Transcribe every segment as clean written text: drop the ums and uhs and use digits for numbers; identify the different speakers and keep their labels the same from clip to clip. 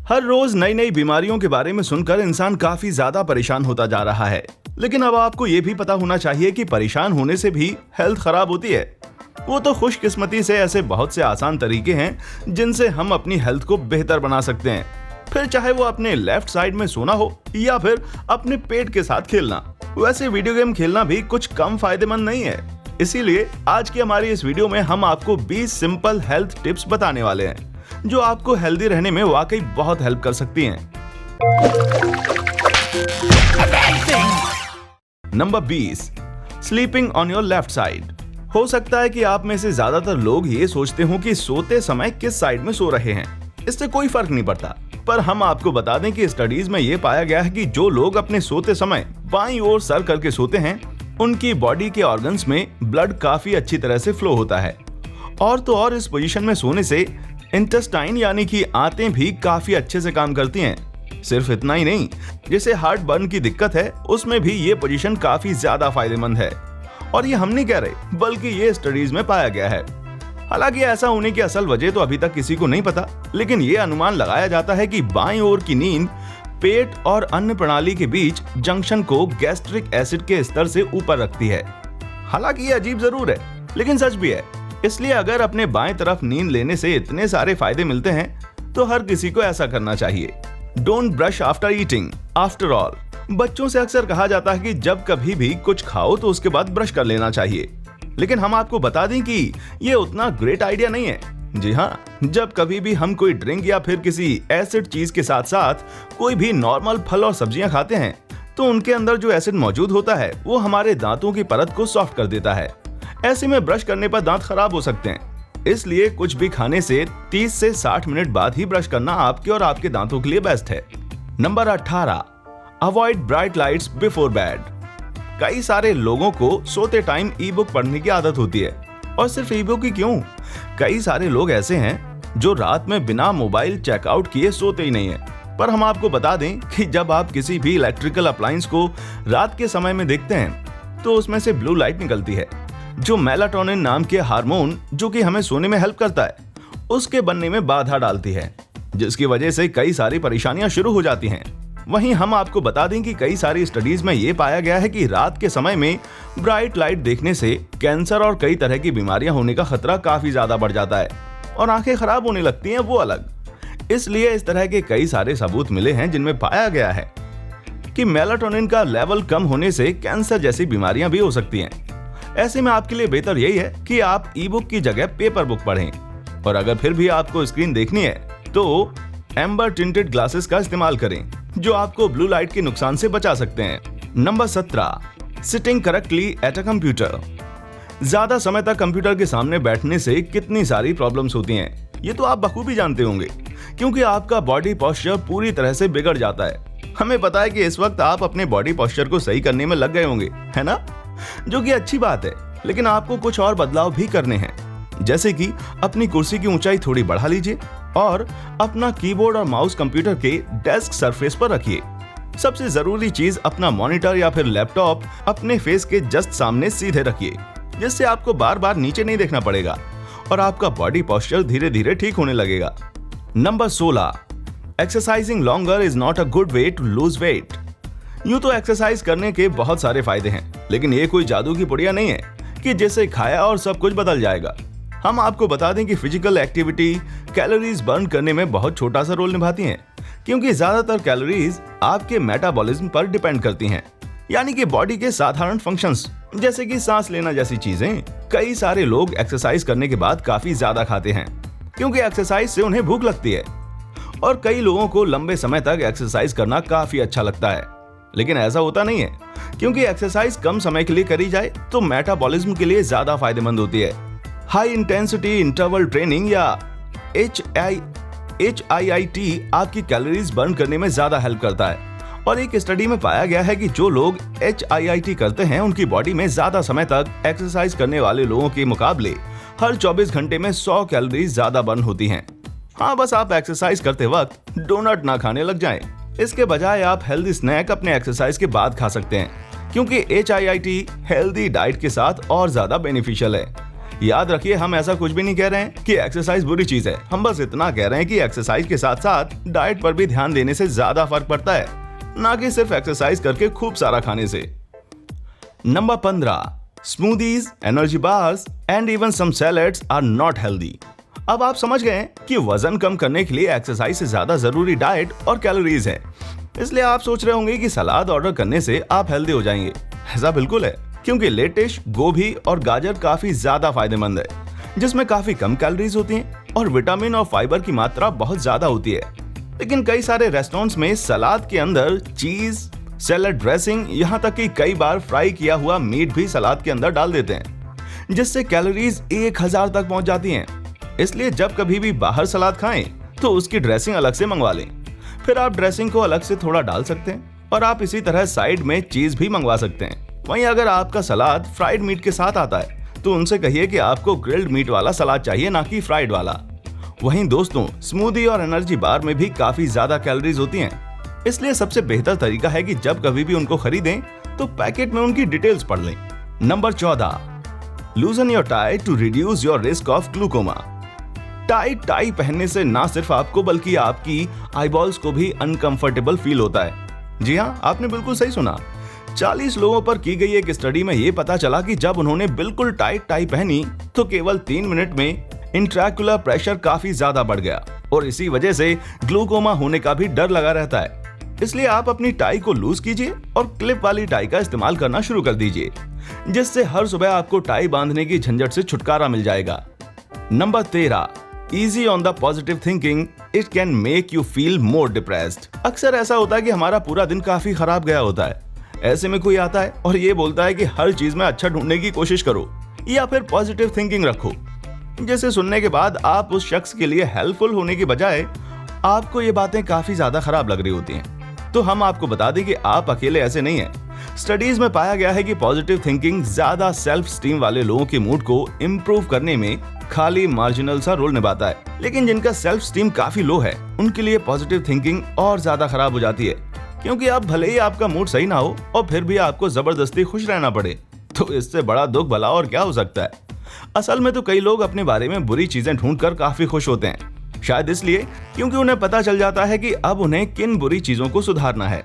Speaker 1: हर रोज नई नई बीमारियों के बारे में सुनकर इंसान काफी ज्यादा परेशान होता जा रहा है। लेकिन अब आपको ये भी पता होना चाहिए कि परेशान होने से भी हेल्थ खराब होती है। वो तो खुशकिस्मती से ऐसे बहुत से आसान तरीके हैं जिनसे हम अपनी हेल्थ को बेहतर बना सकते हैं, फिर चाहे वो अपने लेफ्ट साइड में सोना हो या फिर अपने पेट के साथ खेलना। वैसे वीडियो गेम खेलना भी कुछ कम फायदेमंद नहीं है। इसीलिए आज की हमारी इस वीडियो में हम आपको 20 सिंपल हेल्थ टिप्स बताने वाले हैं जो आपको हेल्दी रहने में वाकई बहुत हेल्प कर सकती हैं। Number 20, sleeping on your left side. हो सकता है कि आप में से ज्यादातर लोग ये सोचते हो कि सोते समय किस साइड में सो रहे हैं, इससे कोई फर्क नहीं पड़ता। पर हम आपको बता दें कि स्टडीज में ये पाया गया है कि जो लोग अपने सोते समय बाईं ओर सर करके सोते हैं, उनकी बॉडी के ऑर्गन्स में ब्लड काफी अच्छी तरह से फ्लो होता है। और तो और इस पोजीशन में सोने से इंटेस्टाइन यानी कि आंतें भी काफी अच्छे से काम करती हैं। सिर्फ इतना ही नहीं, जिसे हार्ट बर्न की दिक्कत है उसमें भी ये पोजीशन काफी ज्यादा फायदेमंद है। और ये हम नहीं कह रहे, बल्कि ये स्टडीज में पाया गया है। हालांकि ऐसा होने की असल वजह तो अभी तक किसी को नहीं पता, लेकिन ये अनुमान लगाया जाता है कि बाईं ओर की नींद पेट और अन्न प्रणाली के बीच जंक्शन को गैस्ट्रिक एसिड के स्तर से ऊपर रखती है। हालांकि ये अजीब जरूर है, लेकिन सच भी है। इसलिए अगर अपने बाएं तरफ नींद लेने से इतने सारे फायदे मिलते हैं तो हर किसी को ऐसा करना चाहिए। Don't brush after eating. After all, बच्चों से अक्सर कहा जाता है कि जब कभी भी कुछ खाओ तो उसके बाद ब्रश कर लेना चाहिए, लेकिन हम आपको बता दें कि ये उतना ग्रेट आइडिया नहीं है। जी हाँ, जब कभी भी हम कोई ड्रिंक या फिर किसी एसिड चीज के साथ साथ कोई भी नॉर्मल फल और सब्जियां खाते हैं तो उनके अंदर जो एसिड मौजूद होता है वो हमारे दांतों की परत को सॉफ्ट कर देता है। ऐसे में ब्रश करने पर दांत खराब हो सकते हैं। इसलिए कुछ भी खाने से 30 से 60 मिनट बाद ही ब्रश करना आपके और आपके दांतों के लिए बेस्ट है। Number 18, avoid bright lights before bed. कई सारे लोगों को सोते टाइम ई बुक पढ़ने की आदत होती है, और सिर्फ ई बुक ही क्यों, कई सारे लोग ऐसे हैं जो रात में बिना मोबाइल चेकआउट किए सोते ही नहीं है। पर हम आपको बता दें कि जब आप किसी भी इलेक्ट्रिकल अप्लायंस को रात के समय में देखते हैं तो उसमें से ब्लू लाइट निकलती है, जो मेलाटोनिन नाम के हार्मोन जो कि हमें सोने में हेल्प करता है, उसके बनने में बाधा डालती है, जिसकी वजह से कई सारी परेशानियां शुरू हो जाती हैं। वहीं हम आपको बता दें कि कई सारी स्टडीज में ये पाया गया है कि रात के समय में ब्राइट लाइट देखने से कैंसर और कई तरह की बीमारियां होने का खतरा काफी ज्यादा बढ़ जाता है और आंखें खराब होने लगती हैं, वो अलग। इसलिए इस तरह के कई सारे सबूत मिले हैं जिनमें पाया गया है कि मेलाटोनिन का लेवल कम होने से कैंसर जैसी बीमारियां भी हो सकती हैं। ऐसे में आपके लिए बेहतर यही है कि आप ई बुक की जगह पेपर बुक पढ़ें, और अगर फिर भी आपको स्क्रीन देखनी है तो एम्बर टिंटेड ग्लासेस का इस्तेमाल करें, जो आपको ब्लू लाइट के नुकसान से बचा सकते हैं। Number 17, sitting correctly at a computer. ज्यादा समय तक कंप्यूटर के सामने बैठने से कितनी सारी प्रॉब्लम्स होती हैं, ये तो आप बखूबी जानते होंगे, क्योंकि आपका बॉडी पोस्चर पूरी तरह से बिगड़ जाता है। हमें पता है कि इस वक्त आप अपने बॉडी पोस्चर को सही करने में लग गए होंगे, है ना? जो कि अच्छी बात है, लेकिन आपको कुछ और बदलाव भी करने हैं, जैसे कि अपनी कुर्सी की ऊंचाई थोड़ी बढ़ा लीजिए और अपना कीबोर्ड और माउस कंप्यूटर के डेस्क सरफेस पर रखिए। सबसे जरूरी चीज, अपना मॉनिटर या फिर लैपटॉप अपने फेस के जस्ट सामने सीधे रखिए, जिससे आपको बार बार नीचे नहीं देखना पड़ेगा और आपका बॉडी पोस्चर धीरे धीरे ठीक होने लगेगा। Number 16, exercising longer is not a good way to lose weight. यूं तो एक्सरसाइज करने के बहुत सारे फायदे हैं, लेकिन ये कोई जादू की पुड़िया नहीं है कि जैसे खाया और सब कुछ बदल जाएगा। हम आपको बता दें कि फिजिकल एक्टिविटी कैलोरीज बर्न करने में बहुत छोटा सा रोल निभाती हैं, क्योंकि ज्यादातर कैलोरीज आपके मेटाबॉलिज्म पर डिपेंड करती हैं, यानी कि बॉडी के साधारण फंक्शंस जैसे कि सांस लेना जैसी चीजें। कई सारे लोग एक्सरसाइज करने के बाद काफी ज्यादा खाते हैं, क्योंकि एक्सरसाइज से उन्हें भूख लगती है, और कई लोगों को लंबे समय तक एक्सरसाइज करना काफी अच्छा लगता है। लेकिन ऐसा होता नहीं है, क्योंकि एक्सरसाइज कम समय के लिए करी जाए तो मेटाबॉलिज्म के लिए ज्यादा फायदेमंद होती है। हाई इंटेंसिटी इंटरवल ट्रेनिंग या HIIT आपकी कैलोरीज बर्न करने में ज्यादा हेल्प करता है, और एक स्टडी में पाया गया है कि जो लोग HIIT करते हैं उनकी बॉडी में ज्यादा समय तक एक्सरसाइज करने वाले लोगों के मुकाबले हर 24 घंटे में 100 कैलोरीज ज्यादा बर्न होती हैं। हाँ, बस आप एक्सरसाइज करते वक्त डोनट ना खाने लग जाएं। इसके बजाय आप हेल्दी स्नैक अपने एक्सरसाइज के बाद खा सकते हैं, क्योंकि HIIT हेल्दी डाइट के साथ और ज्यादा बेनिफिशियल है। याद रखिए, हम ऐसा कुछ भी नहीं कह रहे हैं कि एक्सरसाइज बुरी चीज है। हम बस इतना कह रहे हैं कि एक्सरसाइज के साथ साथ डाइट पर भी ध्यान देने से ज्यादा फर्क पड़ता है, ना कि सिर्फ एक्सरसाइज करके खूब सारा खाने से। Number 15, smoothies, energy bars and even some salads are not healthy. अब आप समझ गए हैं कि वजन कम करने के लिए एक्सरसाइज से ज्यादा जरूरी डाइट और कैलोरीज है। इसलिए आप सोच रहे होंगे कि सलाद ऑर्डर करने से आप हेल्दी हो जाएंगे। ऐसा बिल्कुल है, क्योंकि लेटिश, गोभी और गाजर काफी ज्यादा फायदेमंद है, जिसमें काफी कम कैलोरीज होती हैं और विटामिन और फाइबर की मात्रा बहुत ज्यादा होती है। लेकिन कई सारे रेस्टोरेंट्स में सलाद के अंदर चीज, सैलेड ड्रेसिंग, यहाँ तक कि कई बार फ्राई किया हुआ मीट भी सलाद के अंदर डाल देते हैं, जिससे कैलोरीज 1000 तक पहुंच जाती हैं। इसलिए जब कभी भी बाहर सलाद खाएं तो उसकी ड्रेसिंग अलग से मंगवा लें। फिर आप ड्रेसिंग को अलग से थोड़ा डाल सकते हैं और आप इसी तरह साइड में चीज भी मंगवा सकते हैं। वहीं अगर आपका सलाद फ्राइड मीट के साथ आता है तो उनसे कहिए कि आपको ग्रिल्ड मीट वाला सलाद चाहिए, ना कि फ्राइड वाला। वहीं दोस्तों, स्मूदी और एनर्जी बार में भी काफी ज्यादा कैलोरीज होती हैं, इसलिए सबसे बेहतर तरीका है कि जब कभी भी उनको खरीदें तो पैकेट में उनकी डिटेल्स पढ़ लें। Number 14, loosen your tie to reduce your risk of glaucoma. Tie पहनने से ना सिर्फ आपको बल्कि आपकी आईबॉल्स को भी अनकंफर्टेबल फील होता है। जी हाँ, आपने बिल्कुल सही सुना। 40 लोगों पर की गई एक स्टडी में ये पता चला कि जब उन्होंने बिल्कुल टाइट टाई पहनी तो केवल 3 मिनट में इंट्राक्युलर प्रेशर काफी ज्यादा बढ़ गया और इसी वजह से ग्लूकोमा होने का भी डर लगा रहता है। इसलिए आप अपनी टाई को लूज कीजिए और क्लिप वाली टाई का इस्तेमाल करना शुरू कर दीजिए, जिससे हर सुबह आपको टाई बांधने की झंझट से छुटकारा मिल जाएगा। Number 13, Easy on the positive thinking, it can make you feel more depressed। अक्सर ऐसा होता है कि हमारा पूरा दिन काफी खराब गया होता है। ऐसे में कोई आता है और ये बोलता है कि हर चीज में अच्छा ढूंढने की कोशिश करो या फिर पॉजिटिव थिंकिंग रखो, जिसे सुनने के बाद आप उस शख्स के लिए हेल्पफुल होने की बजाय आपको ये बातें काफी ज्यादा खराब लग रही होती हैं। तो हम आपको बता दें कि आप अकेले ऐसे नहीं हैं। स्टडीज में पाया गया है कि पॉजिटिव थिंकिंग ज्यादा सेल्फ स्टीम वाले लोगों के मूड को इम्प्रूव करने में खाली मार्जिनल सा रोल निभाता है, लेकिन जिनका सेल्फ स्टीम काफी लो है उनके लिए पॉजिटिव थिंकिंग और ज्यादा खराब हो जाती है, क्योंकि अब भले ही आपका मूड सही ना हो और फिर भी आपको जबरदस्ती खुश रहना पड़े। तो इससे बड़ा दुख भला और क्या हो सकता है। असल में तो कई लोग अपने बारे में बुरी चीजें ढूंढकर काफी खुश होते हैं, शायद इसलिए क्योंकि उन्हें पता चल जाता है कि अब उन्हें किन बुरी चीजों को सुधारना है।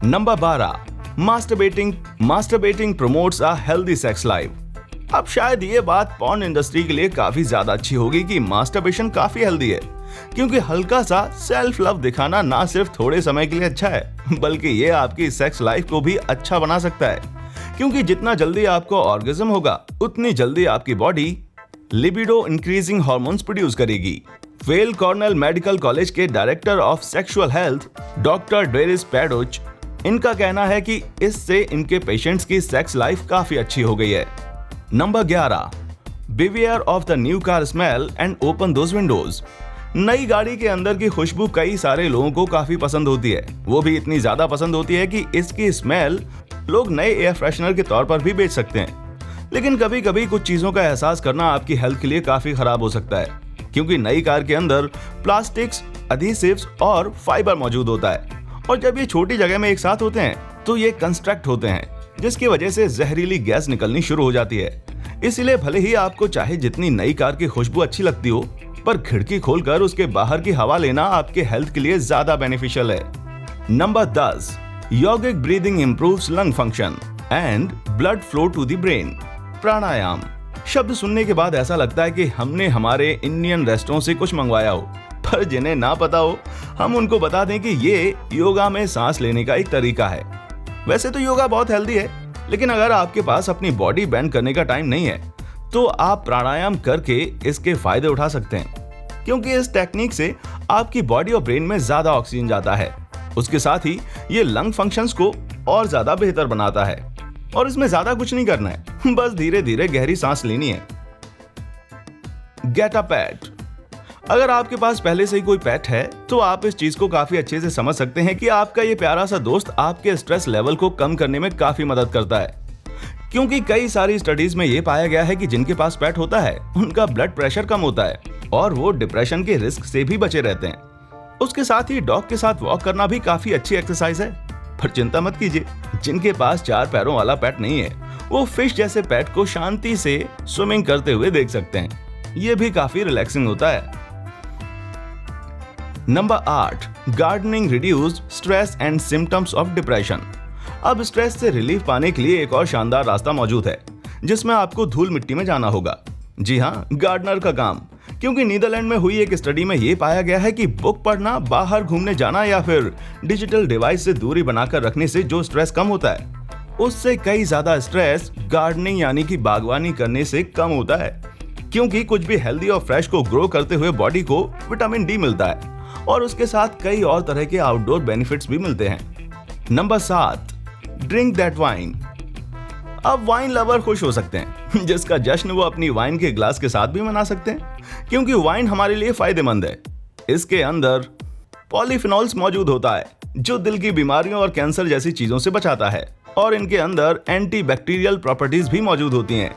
Speaker 1: Number 12, masturbating promotes a healthy sex life. अब शायद ये बात पॉर्न इंडस्ट्री के लिए काफी ज्यादा अच्छी होगी कि मास्टरबेशन काफी हेल्दी है, क्योंकि हल्का सा सेल्फ लव दिखाना ना सिर्फ थोड़े समय के लिए अच्छा है, बल्कि ये आपकी सेक्स लाइफ को भी अच्छा बना सकता है, क्योंकि जितना जल्दी आपको ऑर्गेज्म होगा उतनी जल्दी आपकी body libido increasing hormones produce करेगी। वेल कॉर्नेल मेडिकल कॉलेज के director of sexual health doctor डेरिस पैडोच, इनका कहना है कि इससे इनके पेशेंट्स की सेक्स लाइफ काफी अच्छी हो गई है। Number 11, beware of the new car smell and open those Windows. नई गाड़ी के अंदर की खुशबू कई सारे लोगों को काफी पसंद होती है, वो भी इतनी ज्यादा पसंद होती है कि इसकी स्मेल लोग नए एयर फ्रेशनर के तौर पर भी बेच सकते हैं। लेकिन कभी कभी कुछ चीजों का एहसास करना आपकी हेल्थ के लिए काफी खराब हो सकता है, क्योंकि नई कार के अंदर प्लास्टिक्स, एडहेसिव्स और फाइबर मौजूद होता है, और जब ये छोटी जगह में एक साथ होते हैं तो ये कंस्ट्रक्ट होते हैं, जिसकी वजह से जहरीली गैस निकलनी शुरू हो जाती है। इसीलिए भले ही आपको चाहे जितनी नई कार की खुशबू अच्छी लगती हो, पर खिड़की खोलकर उसके बाहर की हवा लेना आपके हेल्थ के लिए ज्यादा बेनिफिशियल है। Number 10, yogic breathing improves lung function and blood flow to the brain. Pranayama शब्द सुनने के बाद ऐसा लगता है कि हमने हमारे इंडियन रेस्टोरेंट से कुछ मंगवाया हो, पर जिन्हें ना पता हो हम उनको बता दें कि ये योगा में सांस लेने का एक तरीका है। वैसे तो योगा बहुत हेल्दी है, लेकिन अगर आपके पास अपनी बॉडी बैंड करने का टाइम नहीं है तो आप प्राणायाम करके इसके फायदे उठा सकते हैं, क्योंकि इस टेक्निक से आपकी बॉडी और ब्रेन में ज्यादा ऑक्सीजन जाता है। उसके साथ ही ये लंग फंक्शंस को और ज्यादा बेहतर बनाता है, और इसमें ज्यादा कुछ नहीं करना है, बस धीरे धीरे गहरी सांस लेनी है। गेट अ पेट। अगर आपके पास पहले से ही कोई पेट है तो आप इस चीज को काफी अच्छे से समझ सकते हैं कि आपका ये प्यारा सा दोस्त आपके स्ट्रेस लेवल को कम करने में काफी मदद करता है, क्योंकि कई सारी स्टडीज में ये पाया गया है कि जिनके पास पेट होता है उनका ब्लड प्रेशर कम होता है और वो डिप्रेशन के रिस्क से भी बचे रहते हैं। उसके साथ ही डॉग के साथ वॉक करना भी काफी अच्छी एक्सरसाइज है। पर चिंता मत कीजिए, जिनके पास 4 पैरों वाला पेट नहीं है वो फिश जैसे पेट को शांति से स्विमिंग करते हुए देख सकते हैं। ये भी काफी रिलैक्सिंग होता है। Number 8, gardening reduce stress and symptoms of depression. अब स्ट्रेस से रिलीफ पाने के लिए एक और शानदार रास्ता मौजूद है, जिसमें आपको धूल मिट्टी में जाना होगा। जी हाँ, गार्डनर का काम। क्योंकि नीदरलैंड में हुई एक स्टडी में यह पाया गया है कि बुक पढ़ना, बाहर घूमने जाना या फिर डिजिटल डिवाइस से दूरी बनाकर रखने से जो स्ट्रेस कम होता है, उससे कई ज्यादा स्ट्रेस गार्डनिंग यानी कि बागवानी करने से कम होता है। क्योंकि कुछ भी हेल्दी और फ्रेश को ग्रो करते हुए बॉडी को विटामिन डी मिलता है और उसके साथ कई और तरह के आउटडोर बेनिफिट्स भी मिलते हैं। Number 7, drink that wine. अब वाइन लवर खुश हो सकते हैं, जिसका जश्न वो अपनी वाइन के ग्लास के साथ भी मना सकते हैं, क्योंकि वाइन हमारे लिए फायदेमंद है। इसके अंदर पॉलीफिनॉल्स मौजूद होता है, जो दिल की बीमारियों और कैंसर जैसी चीजों से बचाता है, और इनके अंदर एंटीबैक्टीरियल प्रॉपर्टीज भी मौजूद होती हैं,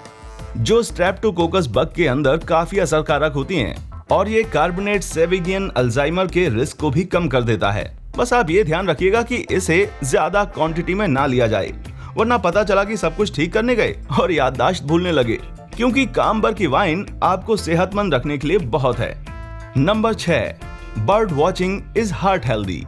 Speaker 1: जो स्ट्रेप्टोकोकस बग के अंदर काफी असरकारक होती हैं, और ये कार्बोनेट सेविगियन अल्जाइमर के रिस्क को भी कम कर देता है। बस आप ये ध्यान रखिएगा कि इसे ज्यादा क्वांटिटी में ना लिया जाए, वरना पता चला कि सब कुछ ठीक करने गए और याददाश्त भूलने लगे, क्योंकि कामबर की वाइन आपको सेहतमंद रखने के लिए बहुत है। Number 6, bird watching is heart healthy.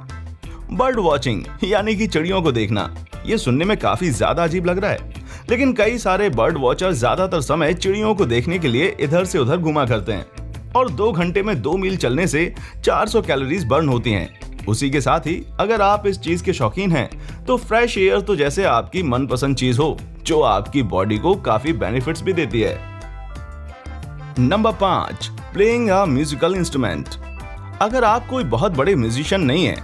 Speaker 1: Bird watching यानी कि चिड़ियों को देखना, ये सुनने में काफी ज्यादा अजीब लग रहा है, लेकिन कई सारे बर्ड वॉचर ज्यादातर समय चिड़ियों को देखने के लिए इधर से उधर घुमा करते हैं, और 2 घंटे में 2 मील चलने से 400 कैलोरीज बर्न होती हैं। उसी के साथ ही अगर आप इस चीज के शौकीन हैं, तो फ्रेश एयर तो जैसे आपकी मनपसंद चीज हो, जो आपकी बॉडी को काफी बेनिफिट्स भी देती है। Number 5, playing a musical instrument. अगर आप कोई बहुत बड़े म्यूजिशियन नहीं है,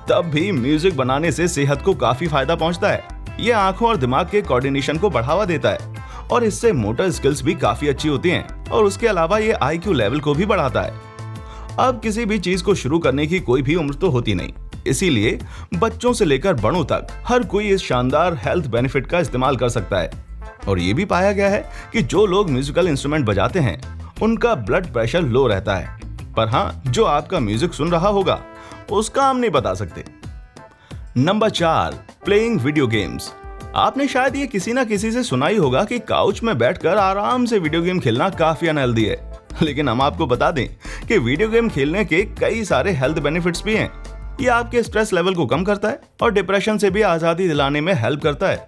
Speaker 1: तब भी म्यूजिक बनाने से सेहत को काफी फायदा पहुंचता है। ये आंखों और दिमाग के कोऑर्डिनेशन को बढ़ावा देता है, और इससे मोटर स्किल्स भी काफी अच्छी होती हैं, और उसके अलावा ये IQ लेवल को भी बढ़ाता है। अब किसी भी चीज को शुरू करने की कोई भी उम्र तो होती नहीं, इसीलिए बच्चों से लेकर बड़ों तक हर कोई इस शानदार हेल्थ बेनिफिट का इस्तेमाल कर सकता है। और ये भी पाया गया है कि जो लोग म्यूजिकल इंस्ट्रूमेंट बजाते हैं, उनका ब्लड प्रेशर लो रहता है। पर हाँ, जो आपका म्यूजिक सुन रहा होगा, उसका हम नहीं बता सकते। Number 4, playing video games. आपने शायद ये किसी ना किसी से सुना ही होगा कि काउच में बैठकर आराम से वीडियो गेम खेलना काफी अनहेल्दी है, लेकिन हम आपको बता दें कि वीडियो गेम खेलने के कई सारे हेल्थ बेनिफिट्स भी हैं। ये आपके स्ट्रेस लेवल को कम करता है और डिप्रेशन से भी आजादी दिलाने में हेल्प करता है।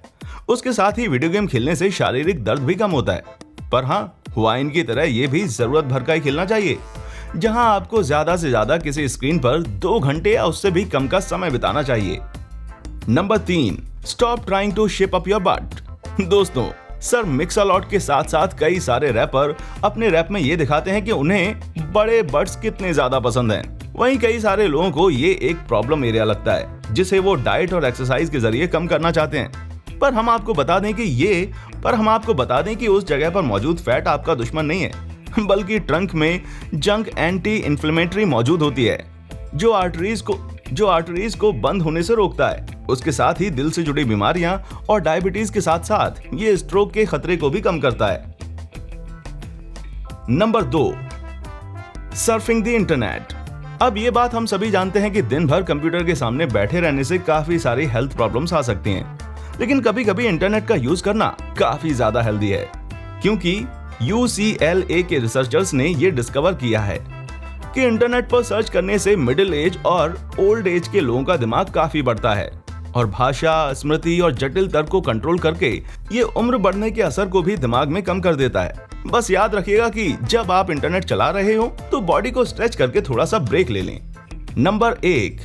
Speaker 1: उसके साथ ही वीडियो गेम खेलने से शारीरिक दर्द भी कम होता है। पर हाँ, वाइन की तरह ये भी जरूरत भर का ही खेलना चाहिए, जहां आपको ज्यादा से ज्यादा किसी स्क्रीन पर 2 घंटे या उससे भी कम का समय बिताना चाहिए। Number 3, stop trying to shape up your butt. दोस्तों, सर मिक्स-अ-लॉट के साथ साथ कई सारे रैपर अपने रैप में ये दिखाते हैं कि उन्हें बड़े बट्स कितने ज्यादा पसंद हैं। वहीं कई सारे लोगों को ये एक प्रॉब्लम एरिया लगता है, जिसे वो डाइट और एक्सरसाइज के जरिए कम करना चाहते हैं। पर हम आपको बता दें कि उस जगह पर मौजूद फैट आपका दुश्मन नहीं है, बल्कि ट्रंक में जंक एंटी इन्फ्लेमेटरी मौजूद होती है, जो आर्टरीज को बंद होने से रोकता है। उसके साथ ही दिल से जुड़ी बीमारियां और डायबिटीज के साथ साथ ये स्ट्रोक के खतरे को भी कम करता है। Number 2, surfing the internet. अब ये बात हम सभी जानते हैं कि दिन भर कंप्यूटर के सामने बैठे रहने से काफी सारी हेल्थ प्रॉब्लम्स आ सकती हैं, लेकिन कभी कभी इंटरनेट का यूज करना काफी ज्यादा हेल्दी है, क्योंकि UCLA के रिसर्चर्स ने ये डिस्कवर किया है कि इंटरनेट पर सर्च करने से मिडिल एज और ओल्ड एज के लोगों का दिमाग काफी बढ़ता है, और भाषा, स्मृति और जटिल तर्क को कंट्रोल करके ये उम्र बढ़ने के असर को भी दिमाग में कम कर देता है। बस याद रखिएगा कि जब आप इंटरनेट चला रहे हो, तो बॉडी को स्ट्रेच करके थोड़ा सा ब्रेक ले लें। Number 1,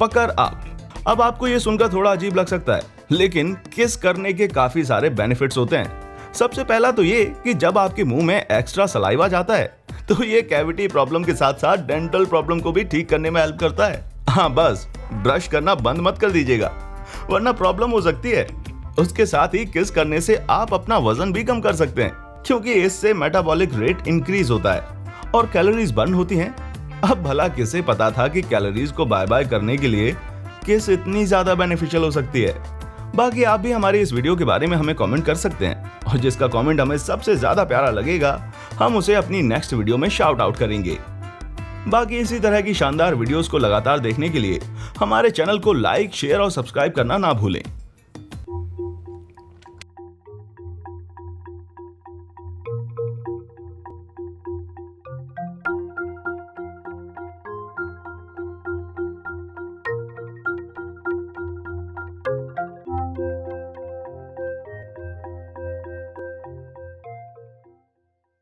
Speaker 1: pucker up. अब आपको ये सुनकर थोड़ा अजीब लग सकता है, लेकिन किस करने के काफी सारे बेनिफिट्स होते हैं। सबसे पहला तो ये कि जब आपके मुंह में एक्स्ट्रा सलाइवा जाता है, तो ये कैविटी प्रॉब्लम के साथ साथ डेंटल प्रॉब्लम को भी ठीक करने में हेल्प करता है। हाँ, बस ब्रश करना बंद मत कर दीजिएगा, वरना प्रॉब्लम हो सकती है। उसके साथ ही किस करने से आप अपना वजन भी कम कर सकते हैं, क्योंकि इससे मेटाबॉलिक रेट इंक्रीज होता है और कैलोरीज बर्न होती हैं। अब भला किसे पता था कि कैलोरीज को बाय बाय करने के लिए किस इतनी ज्यादा बेनिफिशियल हो सकती है। बाकी आप भी हमारे इस वीडियो के बारे में हमें कमेंट कर सकते हैं, और जिसका कमेंट हमें सबसे ज्यादा प्यारा लगेगा, हम उसे अपनी नेक्स्ट वीडियो में शाउट आउट करेंगे। बाकी इसी तरह की शानदार वीडियोस को लगातार देखने के लिए हमारे चैनल को लाइक, शेयर और सब्सक्राइब करना ना भूलें।